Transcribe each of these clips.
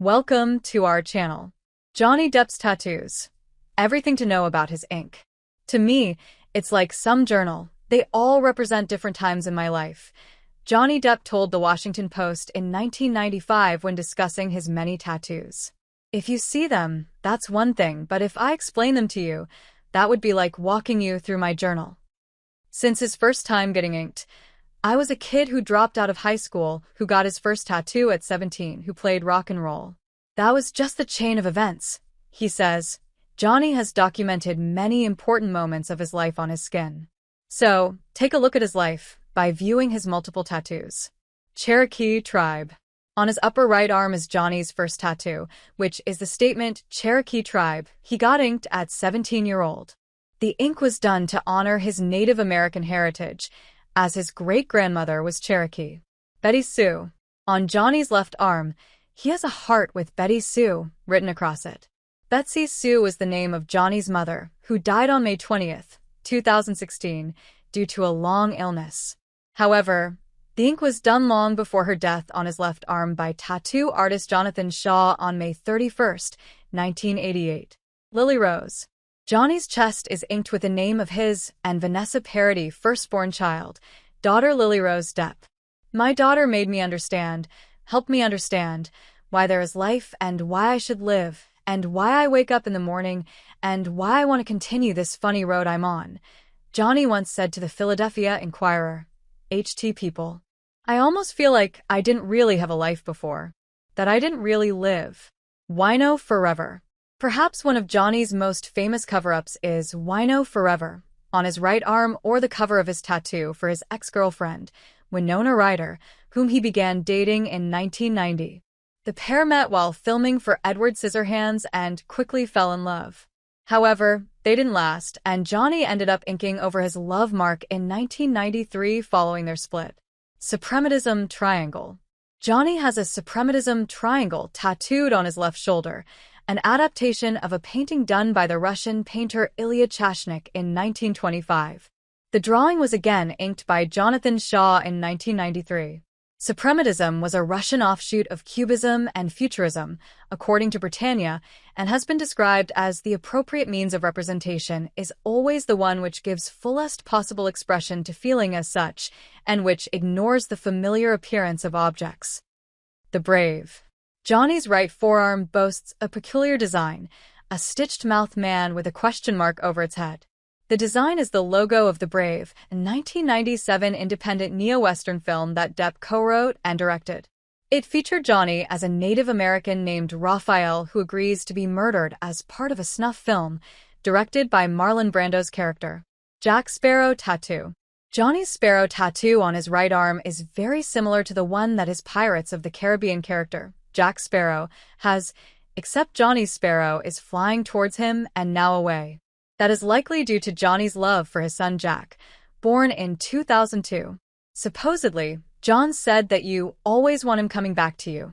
Welcome to our channel. Johnny Depp's tattoos. Everything to know about his ink. To me, it's like some journal. They all represent different times in my life. Johnny Depp told the Washington Post in 1995 when discussing his many tattoos. If you see them, that's one thing, but if I explain them to you, that would be like walking you through my journal. Since his first time getting inked, I was a kid who dropped out of high school, who got his first tattoo at 17, who played rock and roll. That was just the chain of events, he says. Johnny has documented many important moments of his life on his skin. So, take a look at his life by viewing his multiple tattoos. Cherokee Tribe. On his upper right arm is Johnny's first tattoo, which is the statement, Cherokee Tribe. He got inked at 17-year-old. The ink was done to honor his Native American heritage, as his great-grandmother was Cherokee. Betsy Sue. On Johnny's left arm, he has a heart with Betsy Sue written across it. Betsy Sue was the name of Johnny's mother, who died on May 20th, 2016, due to a long illness. However, the ink was done long before her death on his left arm by tattoo artist Jonathan Shaw on May 31st, 1988. Lily Rose. Johnny's chest is inked with the name of his and Vanessa Paradis' firstborn child, daughter Lily Rose Depp. My daughter made me understand, helped me understand, why there is life and why I should live, and why I wake up in the morning, and why I want to continue this funny road I'm on, Johnny once said to the Philadelphia Inquirer. HT people. I almost feel like I didn't really have a life before, that I didn't really live. Wino Forever. Perhaps one of Johnny's most famous cover-ups is Wino Forever, on his right arm or the cover of his tattoo for his ex-girlfriend, Winona Ryder, whom he began dating in 1990. The pair met while filming for Edward Scissorhands and quickly fell in love. However, they didn't last, and Johnny ended up inking over his love mark in 1993 following their split. Suprematism Triangle. Johnny has a suprematism triangle tattooed on his left shoulder, an adaptation of a painting done by the Russian painter Ilya Chashnik in 1925. The drawing was again inked by Jonathan Shaw in 1993. Suprematism was a Russian offshoot of Cubism and Futurism, according to Britannia, and has been described as the appropriate means of representation is always the one which gives fullest possible expression to feeling as such, and which ignores the familiar appearance of objects. The Brave. Johnny's right forearm boasts a peculiar design, a stitched-mouth man with a question mark over its head. The design is the logo of The Brave, a 1997 independent neo-Western film that Depp co-wrote and directed. It featured Johnny as a Native American named Raphael who agrees to be murdered as part of a snuff film, directed by Marlon Brando's character. Jack Sparrow Tattoo. Johnny's sparrow tattoo on his right arm is very similar to the one that his Pirates of the Caribbean character, Jack Sparrow, has, except Johnny's sparrow is flying towards him and now away. That is likely due to Johnny's love for his son Jack, born in 2002. Supposedly, John said that you always want him coming back to you.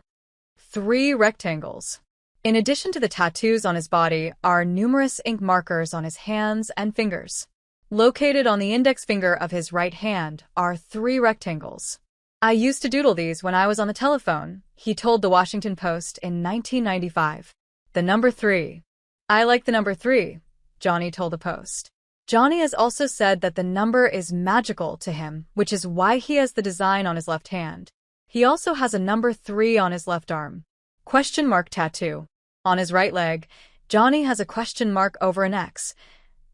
3 rectangles. In addition to the tattoos on his body are numerous ink markers on his hands and fingers. Located on the index finger of his right hand are 3 rectangles. I used to doodle these when I was on the telephone, he told the Washington Post in 1995. The number 3. I like the number 3, Johnny told the Post. Johnny has also said that the number is magical to him, which is why he has the design on his left hand. He also has a number 3 on his left arm. Question mark tattoo. On his right leg, Johnny has a question mark over an X,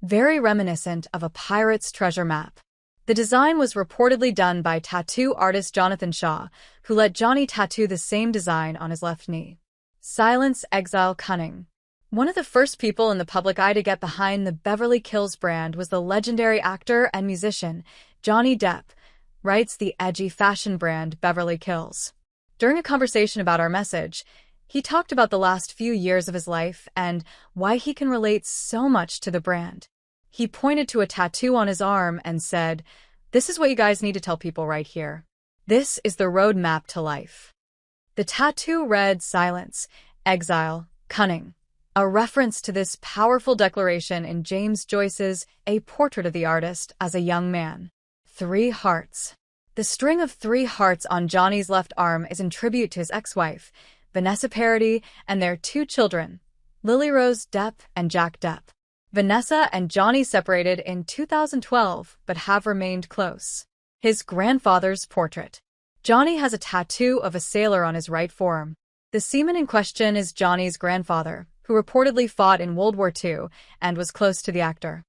very reminiscent of a pirate's treasure map. The design was reportedly done by tattoo artist Jonathan Shaw, who let Johnny tattoo the same design on his left knee. Silence, exile, cunning. One of the first people in the public eye to get behind the Beverly Hills brand was the legendary actor and musician Johnny Depp, writes the edgy fashion brand Beverly Hills. During a conversation about our message, he talked about the last few years of his life and why he can relate so much to the brand. He pointed to a tattoo on his arm and said, "This is what you guys need to tell people right here. This is the roadmap to life." The tattoo read silence, exile, cunning, a reference to this powerful declaration in James Joyce's A Portrait of the Artist as a Young Man. 3 hearts. The string of 3 hearts on Johnny's left arm is in tribute to his ex-wife, Vanessa Paradis, and their two children, Lily Rose Depp and Jack Depp. Vanessa and Johnny separated in 2012 but have remained close. His grandfather's portrait. Johnny has a tattoo of a sailor on his right forearm. The seaman in question is Johnny's grandfather, who reportedly fought in World War II and was close to the actor.